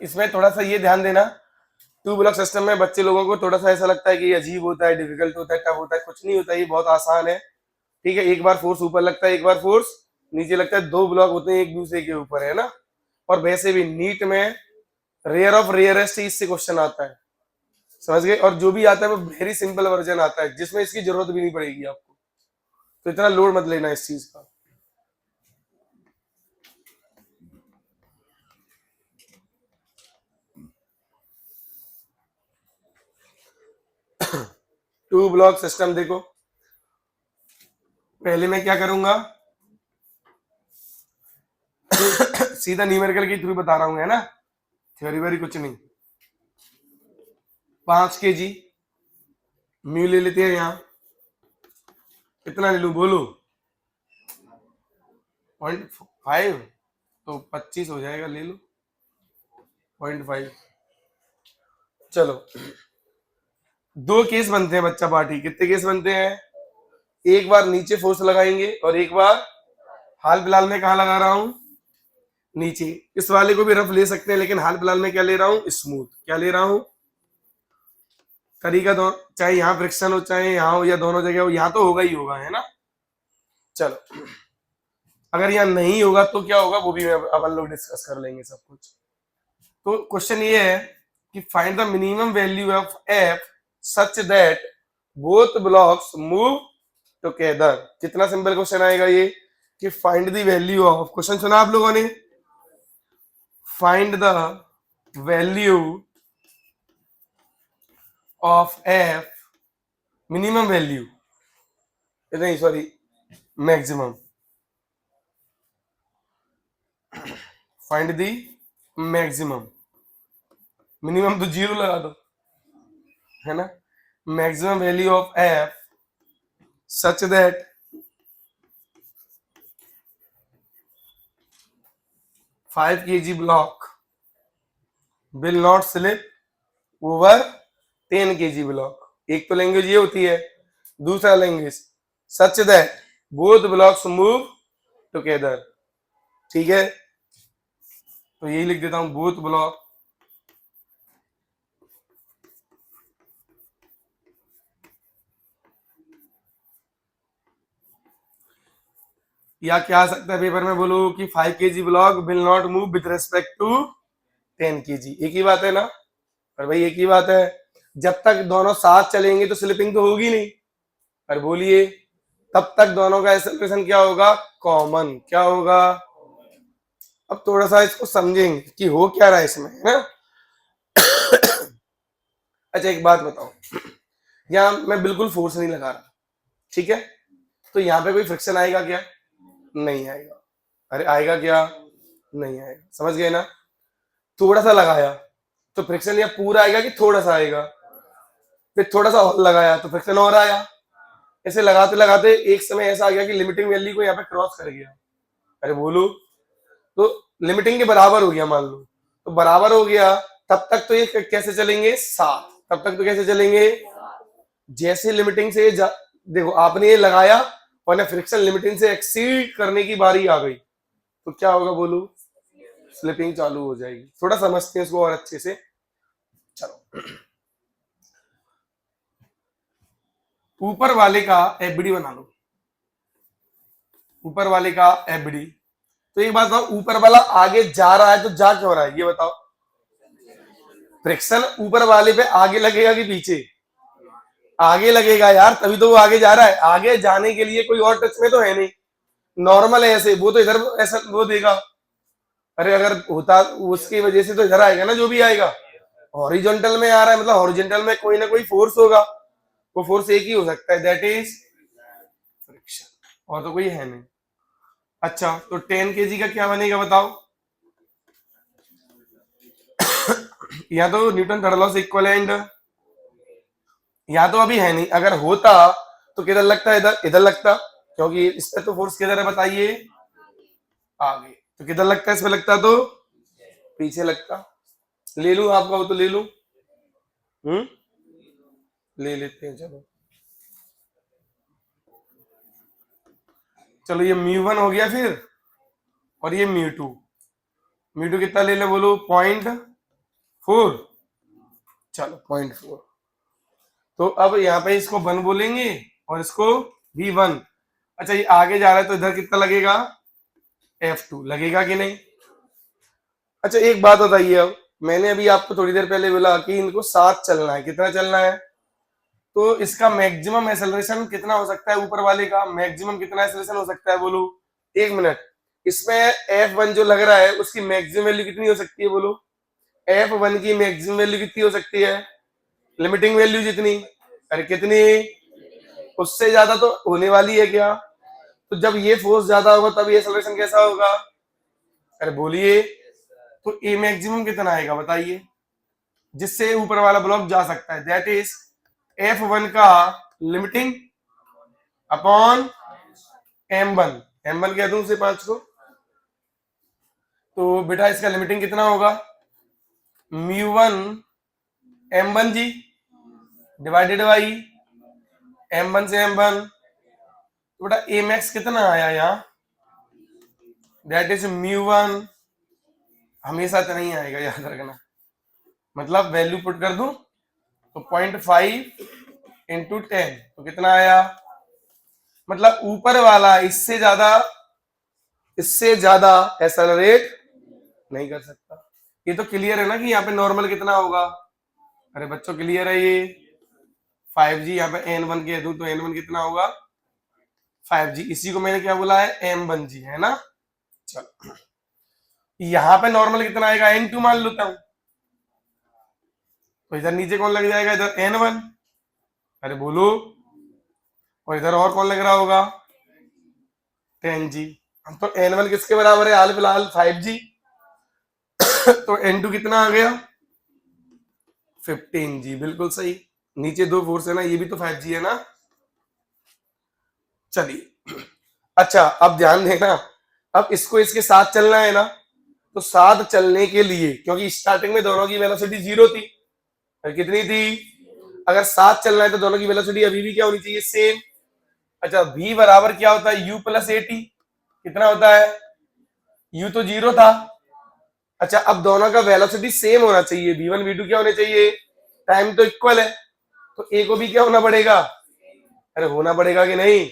इसमें थोड़ा सा ये ध्यान देना, टू ब्लॉक सिस्टम में बच्चे लोगों को थोड़ा सा ऐसा लगता है कि ये अजीब होता है, डिफिकल्ट होता है, टफ होता है। कुछ नहीं होता, ये बहुत आसान है। ठीक है, एक बार फोर्स ऊपर लगता है, एक बार फोर्स नीचे लगता है, दो ब्लॉक होते हैं एक दूसरे के ऊपर, है ना। और वैसे भी नीट में रेयर ऑफ रेयरेस्ट इससे क्वेश्चन आता है, समझ गए। और जो भी आता है वो वेरी सिंपल वर्जन आता है, जिसमें इसकी जरूरत भी नहीं पड़ेगी आपको, तो इतना लोड मत लेना इस चीज का। टू ब्लॉक सिस्टम देखो, पहले मैं क्या करूंगा सीधा न्यूमेरिकल के थ्रू बता रहा हूँ, है ना, थ्योरी वेरी कुछ नहीं। 5 kg म्यू ले लेते हैं यहाँ, कितना ले लू बोलो, 0.5, तो 25 हो जाएगा, ले लो 0.5। चलो, दो केस बनते हैं बच्चा पार्टी, कितने केस बनते हैं, एक बार नीचे फोर्स लगाएंगे और एक बार हाल फिलहाल में कहा लगा रहा हूं, नीचे। इस वाले को भी रफ ले सकते हैं, लेकिन हाल फिलहाल में क्या ले रहा हूं, स्मूथ। क्या ले रहा हूं, तरीका दो, चाहे यहाँ फ्रिक्शन हो चाहे यहाँ हो या दोनों जगह हो, यहाँ तो होगा ही होगा, है ना। चलो, अगर यहाँ नहीं होगा तो क्या होगा वो भी अपन लोग डिस्कस कर लेंगे सब कुछ। तो क्वेश्चन ये है कि find the minimum value of F such that both blocks move together. कितना सिंपल क्वेश्चन आएगा ये कि find the value of, question सुना आप लोगों ने, find the value of F, minimum value, नहीं sorry maximum, find the maximum, minimum तो 0 लगा दो, है ना। Maximum value of F such that five kg block will not slip over 10 kg block. एक तो लैंग्वेज ये होती है, दूसरा language such that both blocks move together. ठीक है, तो यही लिख देता हूं, बोथ ब्लॉक या क्या आ सकता है पेपर में, बोलो कि 5 kg block will not move with respect to 10 kg। एक ही बात है ना, और भाई एक ही बात है, जब तक दोनों साथ चलेंगे तो स्लिपिंग तो होगी नहीं। और बोलिए, तब तक दोनों का एक्सेलरेशन क्या होगा, कॉमन। क्या होगा, अब थोड़ा सा इसको समझेंगे कि हो क्या रहा है इसमें, है ना। अच्छा एक बात बताओ, यहाँ मैं बिल्कुल फोर्स नहीं लगा रहा, ठीक है, तो यहाँ पे कोई फ्रिक्शन आएगा क्या, नहीं आएगा। अरे आएगा क्या, नहीं आएगा, समझ गए ना। थोड़ा सा लगाया तो फ्रिक्शन यहाँ पूरा आएगा कि थोड़ा सा आएगा, फिर थोड़ा सा और लगाया तो फ्रिक्शन और आया। ऐसे लगाते लगाते एक समय ऐसा आ गया कि लिमिटिंग वैल्यू को यहाँ पे क्रॉस कर गया। अरे बोलो, तो लिमिटिंग के बराबर हो गया मान लो, तो बराबर हो गया, तब तक तो ये कैसे चलेंगे, साथ, तब तक तो कैसे चलेंगे, जैसे लिमिटिंग से देखो आपने ये लगाया और फ्रिक्शन लिमिटिंग से एक्सीड करने की बारी आ गई, तो क्या होगा बोलो, स्लिपिंग चालू हो जाएगी। थोड़ा समझते हैं इसको और अच्छे से। चलो, ऊपर वाले का एफबीडी बना लो, ऊपर वाले का एफबीडी। तो एक बात बताओ, ऊपर वाला आगे जा रहा है तो जा क्यों रहा है, ये बताओ। फ्रिक्शन ऊपर वाले पे आगे लगेगा कि पीछे, आगे लगेगा यार, तभी तो वो आगे जा रहा है। आगे जाने के लिए कोई और टच में तो है नहीं, नॉर्मल है ऐसे, वो तो इधर ऐसा वो देगा। अरे अगर होता उसकी वजह से तो इधर आएगा ना, जो भी आएगा। हॉरिजॉन्टल में आ रहा है मतलब हॉरिजॉन्टल में कोई ना कोई फोर्स होगा, वो फोर्स एक ही हो सकता है, दैट इज फ्रिक्शन, और तो कोई है नहीं। अच्छा, तो 10 kg का क्या बनेगा बताओ। या तो न्यूटन थर्ड लॉ से इक्विवेलेंट, या तो अभी है नहीं, अगर होता तो किधर लगता, इधर, इधर लगता, क्योंकि इस पे तो फोर्स किधर है बताइए, आगे, तो किधर लगता है, इस पे लगता तो पीछे लगता। ले लू आपका वो तो ले लू, ले लेते हैं, चलो। चलो ये μ1 हो गया फिर, और ये μ2, कितना ले ले बोलो, 0.5 4, चलो 0.4। तो अब यहाँ पे इसको 1 बोलेंगे और इसको भी 1। अच्छा ये आगे जा रहा है तो इधर कितना लगेगा, F2 लगेगा कि नहीं। अच्छा एक बात बताइए, अब मैंने अभी आपको थोड़ी देर पहले बोला कि इनको साथ चलना है, कितना चलना है, तो इसका मैक्सिमम एक्सेलरेशन कितना हो सकता है, ऊपर वाले का मैक्सिमम कितना एक्सेलरेशन हो सकता है, बोलो। 1 मिनट, इसमें F1 जो लग रहा है उसकी मैक्सिमम वैल्यू कितनी हो सकती है, बोलो। F1 की मैक्सिमम वैल्यू कितनी हो सकती है, लिमिटिंग वैल्यू जितनी, अरे कितनी, उससे ज्यादा तो होने वाली है क्या। तो जब ये फोर्स ज्यादा होगा तब ये एक्सेलरेशन कैसा होगा, अरे बोलिए। तो ए मैक्सिमम कितना आएगा बताइए, जिससे ऊपर वाला ब्लॉक जा सकता है, दैट इज F1 का लिमिटिंग अपॉन M1, M1 कह दूं उसे 5 को। तो बेटा इसका लिमिटिंग कितना होगा, μ1 M1 ji divided by M1 से M1। तो बेटा ए मैक्स कितना आया यहाँ, दैट इज μ1, हमेशा तो नहीं आएगा याद रखना, मतलब वैल्यू पुट कर दूं तो 0.5 इंटू 10, तो कितना आया, मतलब ऊपर वाला इससे ज्यादा एक्सेलरेट नहीं कर सकता। ये तो क्लियर है ना कि यहाँ पे नॉर्मल कितना होगा, अरे बच्चों क्लियर है ये 5G, यहाँ पे N1 कह दूं तो N1 कितना होगा 5G, इसी को मैंने क्या बोला है M1G, है ना। चलो यहाँ पे नॉर्मल कितना आएगा N2 मान लेता हूं, तो इधर नीचे कौन लग जाएगा, इधर N1, अरे बोलो, और इधर और कौन लग रहा होगा 10G। तो N1 किसके बराबर है हाल फिलहाल 5G, तो N2 कितना आ गया 15G, बिल्कुल सही। नीचे दो फोर्स है ना, ये भी तो 5G है ना। चलिए अच्छा अब ध्यान देना, अब इसको इसके साथ चलना है ना, तो साथ चलने के लिए, क्योंकि स्टार्टिंग में दोनों की वेलोसिटी 0 थी, कितनी थी, अगर साथ चलना है तो दोनों की वेलोसिटी अभी भी क्या होनी चाहिए, सेम। अच्छा v बराबर क्या होता है u प्लस at, कितना होता है, u तो 0 था। अच्छा अब दोनों का वेलोसिटी सेम होना चाहिए, v1 v2 क्या होने चाहिए, टाइम तो इक्वल है, तो a को भी क्या होना पड़ेगा, अरे होना पड़ेगा कि नहीं।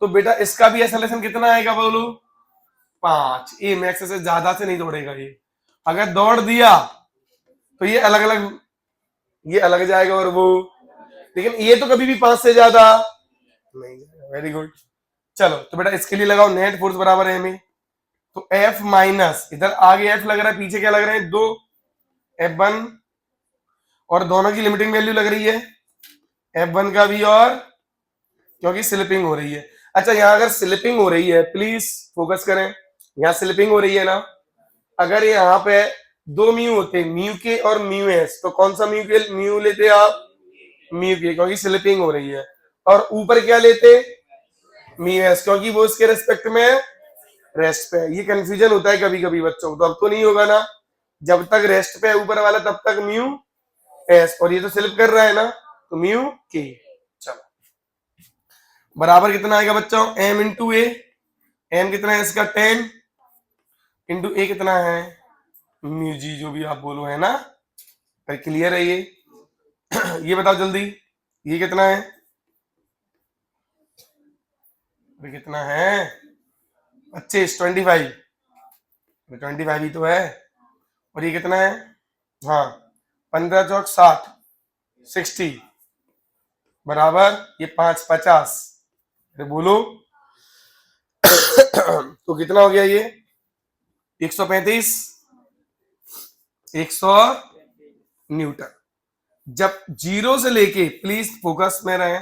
तो बेटा इसका भी एक्सेलरेशन कितना आएगा बोलो 5, ए मैक्स से ज्यादा से नहीं दौड़ेगा ये, अगर दौड़ दिया तो ये अलग अलग, ये अलग जाएगा और वो, लेकिन ये तो कभी भी 5 से ज्यादा नहीं जाएगा। Very good. चलो तो बेटा इसके लिए लगाओ नेट फोर्स बराबर है में, तो F माइनस, इधर आगे F लग रहा है पीछे क्या लग रहे हैं 2, F1, और दोनों की लिमिटिंग वैल्यू लग रही है F1 का भी, और क्योंकि स्लिपिंग हो रही है। अच्छा यहाँ अगर स्लिपिंग हो रही है, प्लीज फोकस करें, यहाँ स्लिपिंग हो रही है ना, अगर यहाँ पे 2 म्यू होते, म्यू के और म्यू एस, तो कौन सा म्यू लेते आप, म्यू के, क्योंकि स्लिपिंग हो रही है, और ऊपर क्या लेते म्यू एस, क्योंकि वो इसके रेस्पेक्ट में रेस्ट पे है। ये कंफ्यूजन होता है कभी कभी बच्चों को, तो अब तो नहीं होगा ना, जब तक रेस्ट पे है ऊपर वाला तब तक म्यू एस, और ये तो स्लिप कर रहा है ना, तो म्यू के। चलो बराबर कितना आएगा बच्चों, m इंटू ए, एम कितना है इसका 10, इंटू ए कितना है म्यू जी, जो भी आप बोलो, है ना। क्लियर है ये ये बताओ जल्दी, ये कितना है, कितना है 25, 25, 25 ही तो है, और ये कितना है, हाँ 15 चौक 60, 60 बराबर ये 5 50, अरे बोलो तो कितना हो गया ये 135, 100 न्यूटन। जब 0 से लेके, प्लीज फोकस में रहे,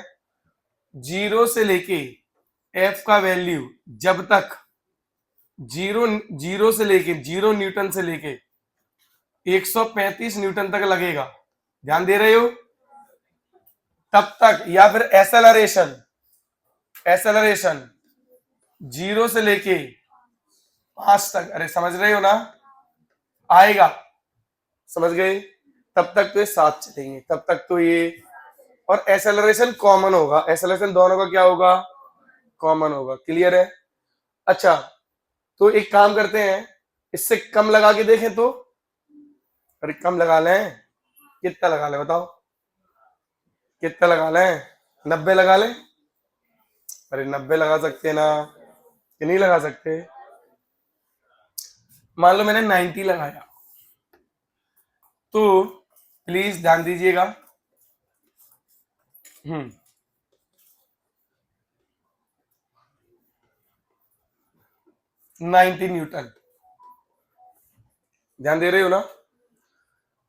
0 से लेके F का वैल्यू जब तक 0 से लेके 0 न्यूटन से लेके 135 न्यूटन तक लगेगा, ध्यान दे रहे हो, तब तक, या फिर एसेलरेशन 0 से लेके 5 तक, अरे समझ रहे हो ना, आएगा, समझ गए, तब तक तो ये साथ चलेंगे, तब तक तो ये, और एसेलरेशन कॉमन होगा, एसेलरेशन दोनों का क्या होगा, कॉमन होगा। क्लियर है। अच्छा तो एक काम करते हैं, इससे कम लगा के देखें तो, अरे कम लगा लें, कितना लगा लें बताओ, कितना लगा लें, 90 लगा लें। अरे 90 लगा सकते हैं ना, कि नहीं लगा सकते। मान लो मैंने 90 लगाया, तो प्लीज ध्यान दीजिएगा। हम्म 90 न्यूटन, ध्यान दे रहे हो ना।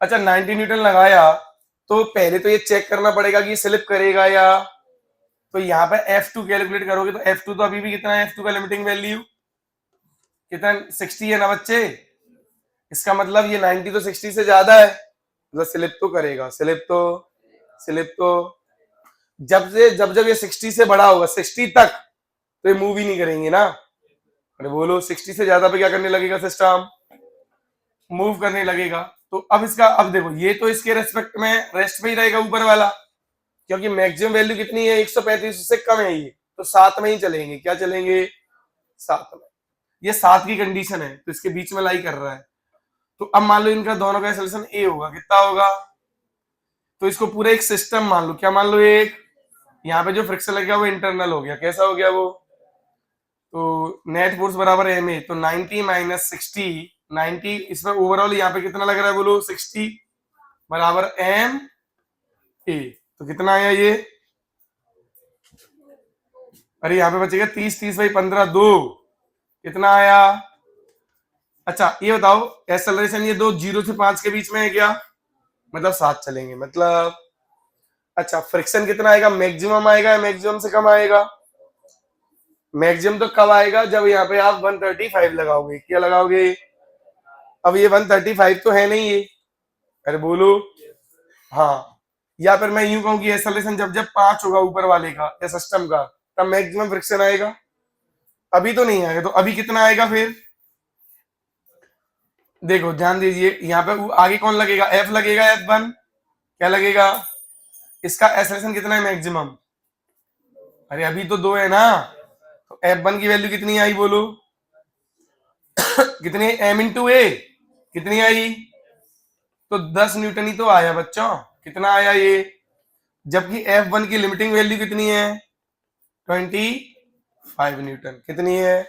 अच्छा 90 न्यूटन लगाया, तो पहले तो ये चेक करना पड़ेगा कि स्लिप करेगा या, तो यहाँ पे F2 कैलकुलेट करोगे तो F2 तो अभी भी कितना है, F2 का लिमिटिंग वैल्यू कितना, 60 है ना बच्चे। इसका मतलब ये 90 तो 60 से ज्यादा है, मतलब स्लिप तो करेगा, स्लिप तो जब जब ये 60 से बड़ा होगा 60 तक, तो ये मूव ही नहीं करेंगे ना। अरे बोलो 60 से ज्यादा पे क्या करने लगेगा सिस्टम, मूव करने लगेगा। तो अब इसका, अब देखो ये तो इसके रेस्पेक्ट में रेस्ट पे ही रहेगा ऊपर वाला, क्योंकि मैक्सिमम वैल्यू कितनी है 135 से कम है ये, तो 7 में ही चलेंगे, क्या चलेंगे 7 में। ये 7 की कंडीशन है, तो इसके बीच में लाई कर रहा है। तो अब मान लो इनका दोनों का सोल्यूशन ए होगा, कितना होगा, तो इसको पूरा एक सिस्टम मान लो, क्या मान लो, एक यहाँ पे जो फ्रिक्शन लग गया वो इंटरनल हो गया, कैसा हो गया वो, तो नेट फोर्स बराबर एम ए, तो 90 माइनस 60, 90 इसमें ओवरऑल यहाँ पे कितना लग रहा है बोलो 60 बराबर एम ए, तो कितना आया ये, अरे यहाँ पे बचेगा 30, 30 बाई 15 2, कितना आया। अच्छा ये बताओ एक्सेलरेशन ये दो 0 से 5 के बीच में है क्या, मतलब 7 चलेंगे मतलब। अच्छा फ्रिक्शन कितना आएगा, मैक्सिमम आएगा या मैक्सिमम से कम आएगा, मैक्सिमम तो कब आएगा, जब यहाँ पे आप 135 लगाओगे, क्या लगाओगे, अब ये 135 तो है नहीं ये, अरे बोलो, हाँ, या फिर मैं यूं कहूं कि एक्सेलरेशन जब जब 5 होगा ऊपर वाले का या सिस्टम का, तब मैक्सिमम फ्रिक्शन आएगा, अभी तो नहीं आएगा, तो अभी कितना आएगा फिर, देखो ध्यान दीजिए यहाँ पे आगे कौन लगेगा, एफ लगेगा, F1 क्या लगेगा, इसका एक्सेलरेशन कितना है मैक्सिमम, अरे अभी तो 2 है ना, तो F1 की वैल्यू कितनी आई बोलो कितनी, एम इंटू ए कितनी आई, तो 10 न्यूटन ही तो आया बच्चों, कितना आया ये, जबकि F1 की लिमिटिंग वैल्यू कितनी है 25 न्यूटन, कितनी है,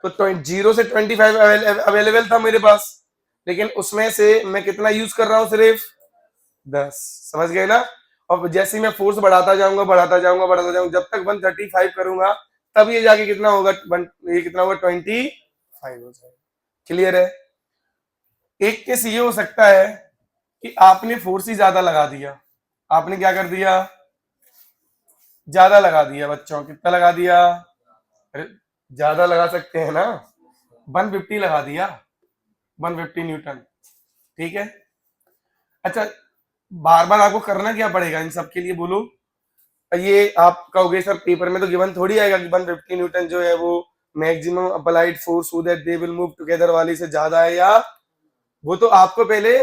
तो 0 से 25 अवेलेबल था मेरे पास, लेकिन उसमें से मैं कितना यूज कर रहा हूं, सिर्फ 10, समझ गए ना। और जैसे ही मैं फोर्स बढ़ाता जाऊंगा जब तक 135 करूंगा, तब ये जाके कितना होगा, ये कितना होगा 25 हो जाएगा, क्लियर है। एक केस ये हो सकता है कि आपने फोर्स ही ज्यादा लगा दिया, आपने क्या कर दिया, ज्यादा लगा दिया बच्चों, कितना लगा दिया, अरे ज्यादा लगा सकते हैं ना, 150 लगा दिया, 150 न्यूटन, ठीक है। अच्छा बार बार आपको करना क्या पड़ेगा इन सब के लिए बोलो, ये आप कहोगे सर पेपर में तो गिवन थोड़ी आएगा कि 150 न्यूटन जो है वो maximum applied force so that they will move together वाली से ज्यादा है, या वो तो आपको पहले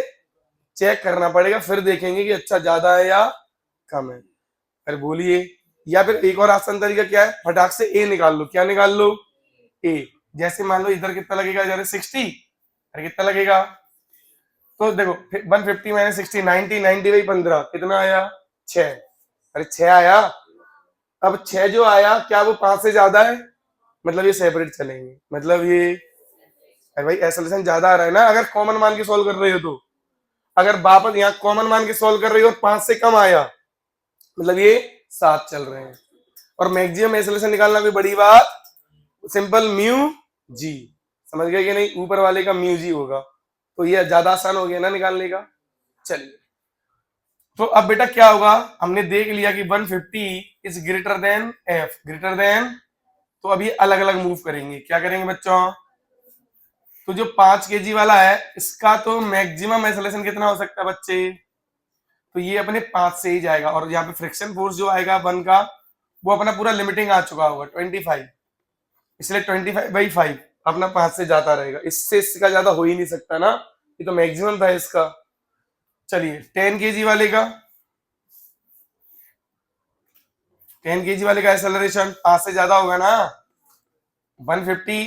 चेक करना पड़ेगा, फिर देखेंगे कि अच्छा ज्यादा है या कम है। अरे बोलिए, या फिर एक और आसान तरीका क्या है, फटाक से ए निकाल लो, क्या निकाल लो, ए, जैसे मान लो इधर कितना लगेगा, इधर 60, अरे कितना लगेगा, तो देखो 150 माइनस 60 90, 90 बाई 15 कितना आया 6, अरे 6 आया। अब 6 जो आया क्या वो 5 से ज्यादा है, मतलब ये सेपरेट चलेंगे, मतलब ये, अरे भाई एक्सेलरेशन ज्यादा आ रहा है ना, अगर कॉमन मान के सॉल्व कर रहे हो तो, अगर वापस यहाँ कॉमन मान के सॉल्व कर रही हो और 5 से कम आया, मतलब ये 7 चल रहे हैं। और मैक्सिमम एक्सेलरेशन निकालना भी बड़ी बात, सिंपल म्यू जी, समझ गए कि नहीं, ऊपर वाले का म्यू जी होगा, तो ये ज्यादा आसान हो गया ना निकालने का। चलिए तो अब बेटा क्या होगा, हमने देख लिया कि 150 is greater than F, greater than, तो अभी अलग अलग मूव करेंगे, क्या करेंगे बच्चों, तो जो 5 kg वाला है इसका तो मैक्सिमम एक्सेलरेशन कितना हो सकता है बच्चे, तो ये अपने 5 से ही जाएगा, और यहाँ पे फ्रिक्शन फोर्स जो आएगा 1 का वो अपना पूरा लिमिटिंग आ चुका होगा 25, इसलिए 25/5 अपना 5 से जाता रहेगा, इससे इसका ज्यादा हो ही नहीं सकता ना, ये तो मैक्सिमम था इसका। चलिए 10 kg वाले का, 10 kg वाले का एक्सेलरेशन 5 से ज्यादा होगा ना, 150,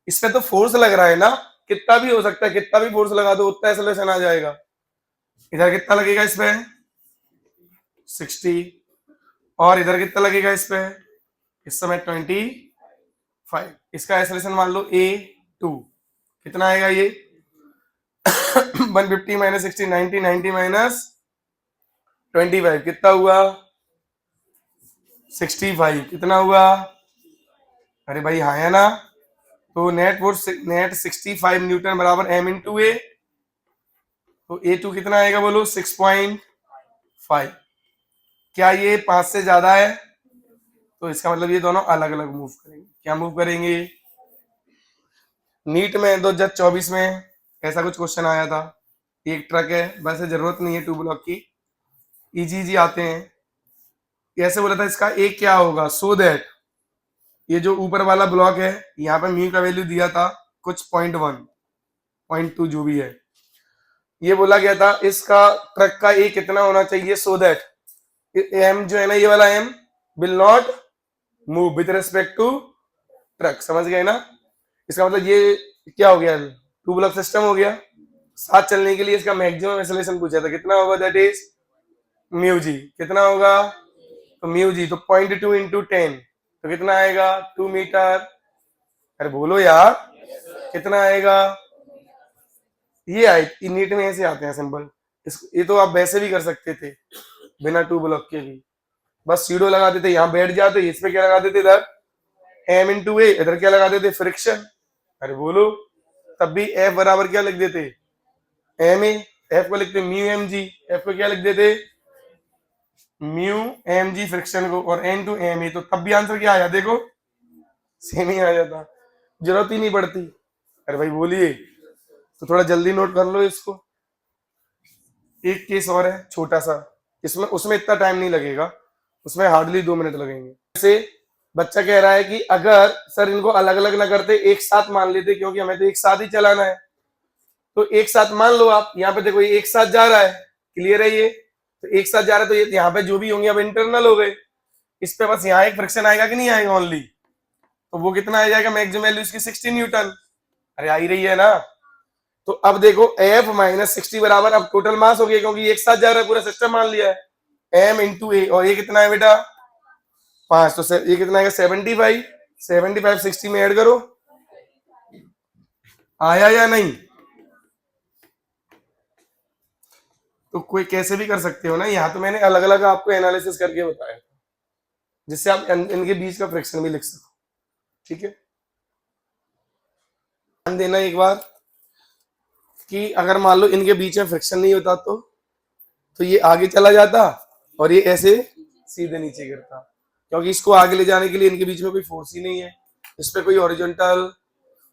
इस पे तो फोर्स लग रहा है ना, कितना भी हो सकता है, कितना भी फोर्स लगा दो उतना एक्सेलरेशन आ जाएगा, इधर कितना लगेगा इस पे 60, और इधर कितना लगेगा इस पे इस समय 25। इसका एक्सेलरेशन मान लो a2, कितना आएगा ये 150 माइनस 60 90, 90 माइनस 25 कितना हुआ 65, कितना हुआ, अरे भाई हाँ है ना। तो नेट फोर्स नेट 65 न्यूटन बराबर m इंटू ए, तो A2 कितना आएगा बोलो 6.5। क्या ये 5 से ज्यादा है, तो इसका मतलब ये दोनों अलग अलग मूव करेंगे। क्या मूव करेंगे, नीट में 2024 में ऐसा कुछ क्वेश्चन आया था। एक ट्रक है, वैसे जरूरत नहीं है 2 ब्लॉक की, इजी इजी आते हैं। ऐसे बोला था इसका एक क्या होगा, सो दैट ये जो ऊपर वाला ब्लॉक है यहाँ पे म्यू का वैल्यू दिया था कुछ 0.1 0.2 जो भी है, ये बोला गया था इसका ट्रक का ए कितना होना चाहिए, सो दैट एम जो है ना ये वाला M will not move with respect to truck. समझ गए ना, इसका मतलब ये क्या हो गया, 2 ब्लॉक सिस्टम हो गया। साथ चलने के लिए इसका मैक्सिमम एक्सेलरेशन पूछा था, कितना होगा, दैट इज म्यू जी, कितना होगा, तो म्यू जी तो 0.2 इंटू 10 तो कितना आएगा 2 मीटर। अरे बोलो यार कितना आएगा, ये आए नीट में ऐसे आते हैं सिंपल। ये तो आप वैसे भी कर सकते थे बिना 2 ब्लॉक के भी, बस सीडो लगा देते, यहाँ बैठ जाते, इस पे क्या लगा देते इधर एम इंटू ए, इधर क्या लगा देते फ्रिक्शन। अरे बोलो, तब भी एफ बराबर क्या लिख देते एम ए, एफ को लिखते म्यू एम जी, एफ को क्या लिख देते म्यू एम जी फ्रिक्शन को, और एन टू एम ए, तो तब भी आंसर क्या आया देखो सेम ही आ जाता, जरूरत ही नहीं पड़ती। अरे भाई बोलिए, तो थोड़ा जल्दी नोट कर लो इसको। एक केस और है छोटा सा, इसमें उसमें इतना टाइम नहीं लगेगा, उसमें हार्डली 2 मिनट लगेंगे। जैसे बच्चा कह रहा है कि अगर सर इनको अलग अलग ना करते एक साथ मान लेते, क्योंकि हमें तो एक साथ ही चलाना है, तो एक साथ मान लो आप, यहाँ पे देखो ये एक साथ जा रहा है, क्लियर है ये, तो एक साथ जा रहा है, तो ये यहाँ पे जो भी होंगे अब इंटरनल हो गए, इस पे बस यहाँ एक फ्रिक्शन आएगा कि नहीं आएगा ओनली, तो वो कितना आ जाएगा मैक्सिमम वैल्यू इसकी 60 न्यूटन। अरे आ ही रही है ना। तो अब देखो एफ माइनस 60 बराबर, अब टोटल मास हो गया क्योंकि एक साथ जा रहा है, पूरा सिस्टम मान लिया है, एम इंटू ए, और ये कितना है बेटा 5, तो ये कितना आएगा 75, 75 60 में ऐड करो, आया या नहीं। तो कोई कैसे भी कर सकते हो ना, यहाँ तो मैंने अलग अलग आपको एनालिसिस करके बताया जिससे आप इनके बीच का फ्रैक्शन भी लिख सको, ठीक है। ध्यान देना एक बार कि अगर मान लो इनके बीच में फ्रिक्शन नहीं होता तो ये आगे चला जाता और ये ऐसे सीधे नीचे गिरता, क्योंकि इसको आगे ले जाने के लिए इनके बीच में कोई फोर्स ही नहीं है, इस पे कोई हॉरिजॉन्टल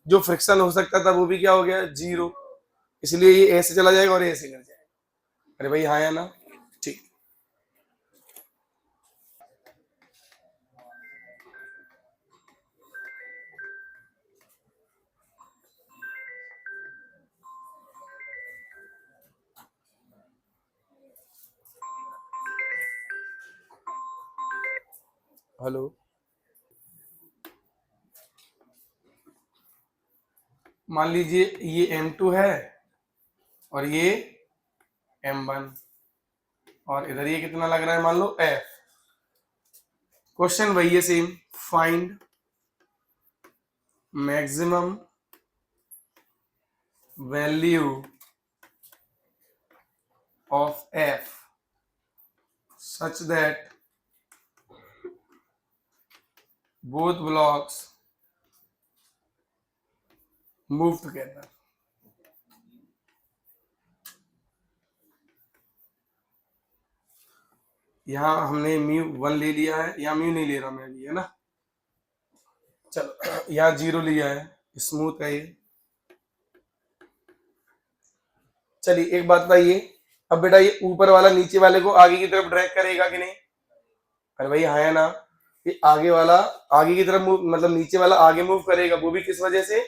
जो फ्रिक्शन हो सकता था वो भी क्या हो गया 0, इसलिए ये ऐसे चला जाएगा और ऐसे गिर जाएगा। अरे भाई हाँ या ना, ठीक। हेलो, मान लीजिए ये M2 है और ये M1, और इधर ये कितना लग रहा है मान लो F। क्वेश्चन वही है same, find maximum value of F such that both blocks move together। यहाँ हमने म्यू 1 ले लिया है, यहाँ म्यू नहीं ले रहा मैं अभी, है ना। चलो यहाँ 0 लिया है, स्मूथ है ये। चलिए एक बात बताइए, अब बेटा ये ऊपर वाला नीचे वाले को आगे की तरफ ड्रैग करेगा कि नहीं, अरे भाई हाँ है ना। ये आगे वाला आगे की तरफ मूव, मतलब नीचे वाला आगे मूव करेगा, वो भी किस वजह से,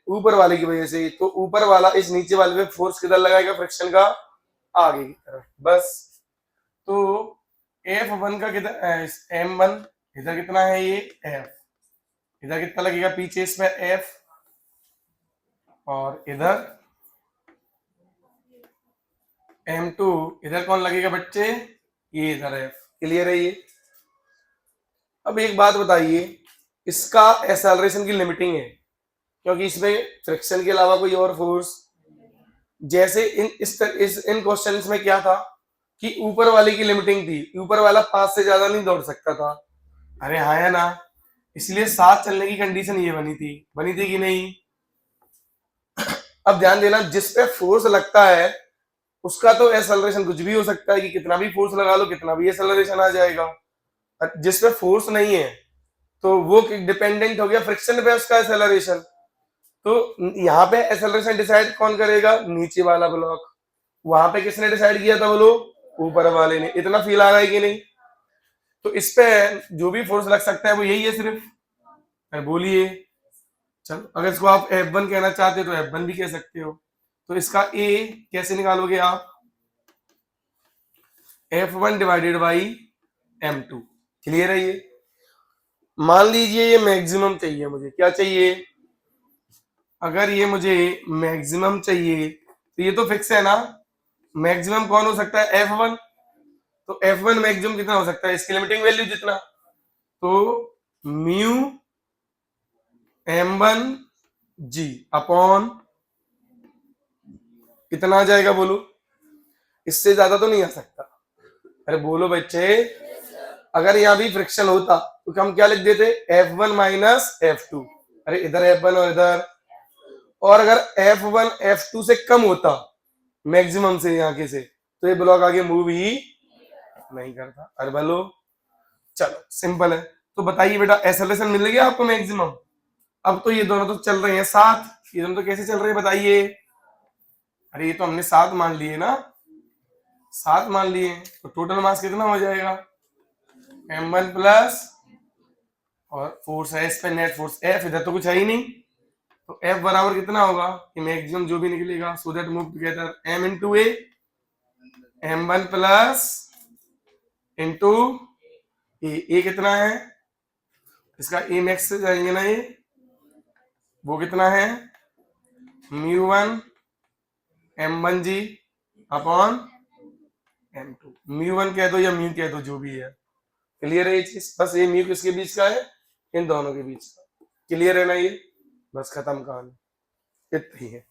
ऊपर वाले की वजह से। तो ऊपर वाला इस नीचे वाले पे फोर्स किधर लगाएगा, फ्रिक्शन का आगे की तरफ, बस। तो F1 का कितना, M1 इधर कितना है ये F, इधर कितना लगेगा पीछे इसमें F, और इधर m2 इधर कौन लगेगा बच्चे, ये इधर f। क्लियर है ये। अब एक बात बताइए, इसका एक्सेलरेशन की लिमिटिंग है क्योंकि इसमें फ्रिक्शन के अलावा कोई और फोर्स, जैसे इन क्वेश्चंस में क्या था कि ऊपर वाले की लिमिटिंग थी, ऊपर वाला 5 से ज्यादा नहीं दौड़ सकता था। अरे हाँ है ना, इसलिए साथ चलने की कंडीशन ये बनी थी कि नहीं। अब ध्यान देना, जिस पे फोर्स लगता है उसका तो एक्सेलरेशन कुछ भी हो सकता है कि कितना भी फोर्स लगा लो कितना भी एक्सेलरेशन आ जाएगा। जिस पे फोर्स नहीं है तो वो डिपेंडेंट हो गया फ्रिक्शन पे उसका एक्सेलरेशन। तो यहाँ पे एक्सेलरेशन डिसाइड कौन करेगा, नीचे वाला ब्लॉक। वहां पे किसने डिसाइड किया था बोलो, ऊपर वाले ने। इतना फील आ रहा है कि नहीं। तो इस पे जो भी फोर्स लग सकता है वो यही है सिर्फ। बोलिए। चलो अगर इसको आप F1 कहना चाहते हो तो F1 भी कह सकते हो। तो इसका A कैसे निकालोगे आप, F1 divided by M2। Clear है ये। मान लीजिए ये मैक्सिमम चाहिए मुझे, क्या चाहिए, अगर ये मुझे मैक्सिमम चाहिए तो ये तो फिक्स है ना, मैक्सिमम कौन हो सकता है, F1। तो F1 मैक्सिमम कितना हो सकता है, इसकी लिमिटिंग वैल्यू जितना। तो म्यू M1 G अपॉन कितना आ जाएगा बोलो, इससे ज्यादा तो नहीं आ सकता। अरे बोलो बच्चे, अगर यहाँ भी फ्रिक्शन होता तो हम क्या लिख देते, F1 माइनस F2। अरे इधर F1 और इधर, और अगर F1 F2 से कम होता मैक्सिमम से यहाँ के से, तो ये ब्लॉक आगे मूव ही नहीं करता। अरे बोलो, चलो सिंपल है। तो बताइए बेटा, एक्सेलरेशन मिल गया आपको मैक्सिमम। अब तो ये दोनों तो चल रहे हैं साथ, ये दोनों तो कैसे चल रहे हैं बताइए। अरे ये तो हमने 7 मान लिए ना, 7 मान लिए, तो टोटल मास कितना हो जाएगा, M1 प्लस, और फोर्स है इस पे नेट फोर्स F, इधर तो कुछ है ही नहीं। तो F बराबर कितना होगा, कि मैक्सिमम जो भी निकलेगा, so that move together M into A, M1 plus into A कितना है, इसका ए मैक्स से जाएंगे ना ये, वो कितना है म्यू1 M1 जी अपॉन M2। म्यू1 कह दो या म्यू कह दो, जो भी है। क्लियर है ये चीज, बस ये म्यू किसके बीच का है, इन दोनों के बीच का। क्लियर है ना ये, बस खत्म कहानी, इतना ही है।